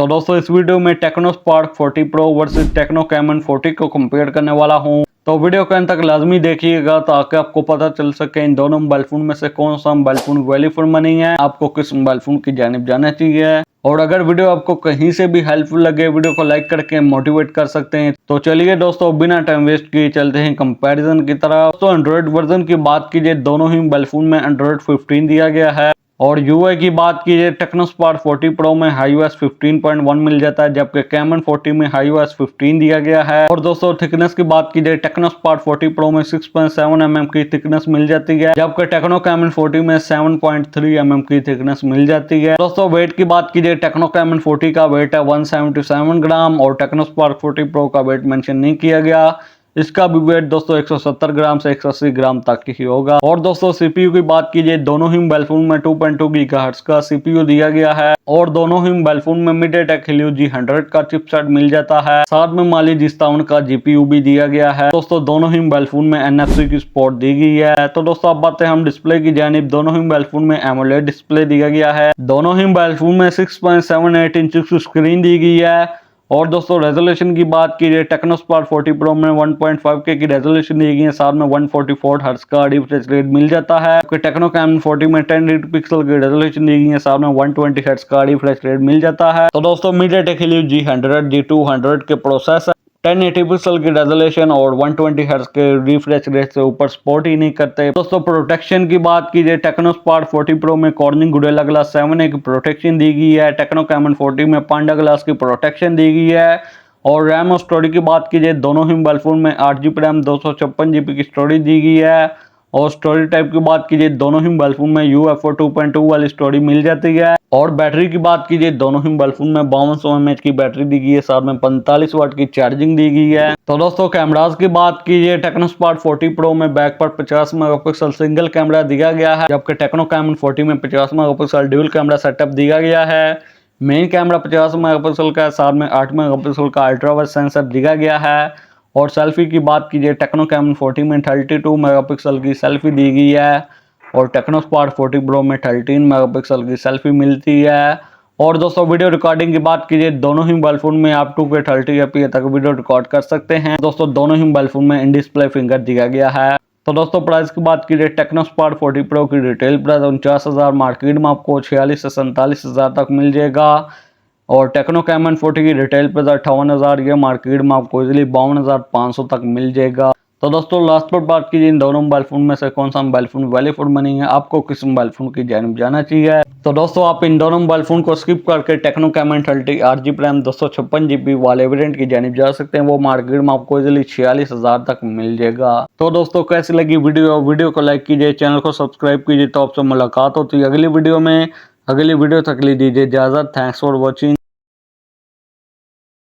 तो दोस्तों इस वीडियो में Tecno Spark 40 pro versus techno caiman 40 को कंपेयर करने वाला हूं। तो वीडियो के अंत तक लाजमी देखिएगा ताकि आपको पता चल सके इन दोनों मोबाइल फोन में से कौन सा mobile phone value for money है, आपको किस मोबाइल फोन की जानिब जाना चाहिए। और अगर वीडियो आपको कहीं से भी हेल्पफुल लगे वीडियो को लाइक करके मोटिवेट कर सकते हैं। तो चलिए दोस्तों बिना टाइम वेस्ट किए चलते हैं कंपैरिजन की तरफ। तो एंड्रॉइड वर्जन की बात कीजिए दोनों ही मोबाइल फोन में एंड्रॉइड 15 दिया गया है। और यूआई की बात कीजिए टेक्नो स्पार्क 40 प्रो में iOS 15.1 मिल जाता है, जबकि कैमन 40 में iOS 15 दिया गया है। और दोस्तों थिकनेस की बात कीजिए टेक्नो स्पार्क 40 प्रो में 6.7 mm की थिकनेस मिल जाती है, जबकि टेक्नो कैमन 40 में 7.3 mm की थिकनेस मिल जाती है। दोस्तों वेट की बात कीजिए टेक्नो कैमन 40 का वेट है 177 ग्राम और टेक्नो स्पार्क 40 प्रो का वेट मेंशन नहीं किया गया। इसका भी वेट दोस्तों 170 ग्राम से 180 ग्राम तक ही होगा। और दोस्तों सीपीयू की बात कीजिए दोनों ही मोबाइल फोन में 2.2 गीगाहर्ट्ज का सीपीयू दिया गया है और दोनों ही मोबाइल फोन में MediaTek Helio G100 का चिपसेट मिल जाता है। साथ में Mali G57 का जीपीयू भी दिया गया है। दोस्तों दोनों ही मोबाइल फोन में NFC की सपोर्ट दी गई है। तो दोस्तों अब बात है हम डिस्प्ले की जानिब। दोनों ही मोबाइल फोन में AMOLED डिस्प्ले दिया गया है। दोनों ही मोबाइल फोन में 6.78 इंच की स्क्रीन दी गई है। और दोस्तों रेजोल्यूशन की बात कीजिए टेक्नो स्पार्क 40 प्रो में 1.5K की रेजोल्यूशन दी गई है, साथ में 144 हर्ट्ज का रिफ्रेश रेट मिल जाता है। टेक्नो कैमन 40 में 1080 पिक्सल की रेजोल्यूशन दी गई है, साथ में 120 हर्ट्ज का रिफ्रेश रेट मिल जाता है। तो दोस्तों MediaTek Helio G100 G200 के प्रोसेसर 1080 पिक्सल की रेजोल्यूशन और 120 हर्ट्ज के रिफ्रेश रेट से ऊपर सपोर्ट ही नहीं करते। दोस्तों प्रोटेक्शन की बात कीजिए टेक्नो स्पार्क 40 प्रो में कॉर्निंग गोरिल्ला ग्लास 7A की प्रोटेक्शन दी गई है। टेक्नो कैमन 40 में पांडा ग्लास की प्रोटेक्शन दी गई है। और रैम और स्टोरेज की बात कीजिए दोनों ही मोबाइल फोन में 8GB रैम 256GB की स्टोरेज दी गई है। और स्टोरेज टाइप की बात कीजिए दोनों ही मोबाइल फोन में UFO 2.2 वाली स्टोरेज मिल जाती है। और बैटरी की बात कीजिए दोनों ही मोबाइल फोन में 5200 mAh की बैटरी दी गई है, साथ में 45 वाट की चार्जिंग दी गई है। तो दोस्तों कैमरास की बात कीजिए टेक्नो स्पार्क 40 प्रो में बैक पर 50 मेगापिक्सल सिंगल कैमरा दिया गया है, जबकि टेक्नो कैमन 40 में 50 मेगापिक्सल ड्यूल कैमरा सेटअप दिया गया है। मेन कैमरा 50 मेगापिक्सल का है, साथ में 8 मेगापिक्सल का अल्ट्रा वाइड सेंसर दिया गया है। और सेल्फी की बात कीजिए टेक्नो कैमन 40 में 32 मेगापिक्सल की सेल्फी दी गई है और टेक्नो स्पार्क 40 प्रो में 13 मेगापिक्सल की सेल्फी मिलती है। और दोस्तों वीडियो रिकॉर्डिंग की बात कीजिए दोनों ही मोबाइल फोन में आप 2K 30fps तक वीडियो रिकॉर्ड कर सकते हैं। दोस्तों दोनों ही मोबाइल फोन में इन डिस्प्ले फिंगर दिया गया है। तो दोस्तों प्राइस की बात कीजिए टेक्नो स्पार्क 40 प्रो की रिटेल प्राइस 49,000, मार्केट में आपको 46 से 47,000 तक मिल जाएगा। और टेक्नो कैमन 40 की रिटेल प्राइस 58,000, ये मार्केट में आपको इजीली 52,500 तक मिल जाएगा। तो दोस्तों लास्ट पर बात कीजिए इन दोनों मोबाइल फोन में से कौन सा mobile phone value for money है, आपको किस मोबाइल फोन की जानिब जाना चाहिए। तो दोस्तों आप इन दोनों मोबाइल फोन को स्किप करके techno caiman 30 8GB RAM 256GB वाले वेरिएंट की जानिब जा सकते हैं, वो मार्केट में आपको इजीली 46,000 तक मिल जाएगा। तो दोस्तों कैसी लगी वीडियो को लाइक कीजिए, चैनल को सब्सक्राइब कीजिए। तो आपसे मुलाकात होती है अगली वीडियो में। अगली वीडियो तक ली दीजिए इजाजत। Thanks for watching.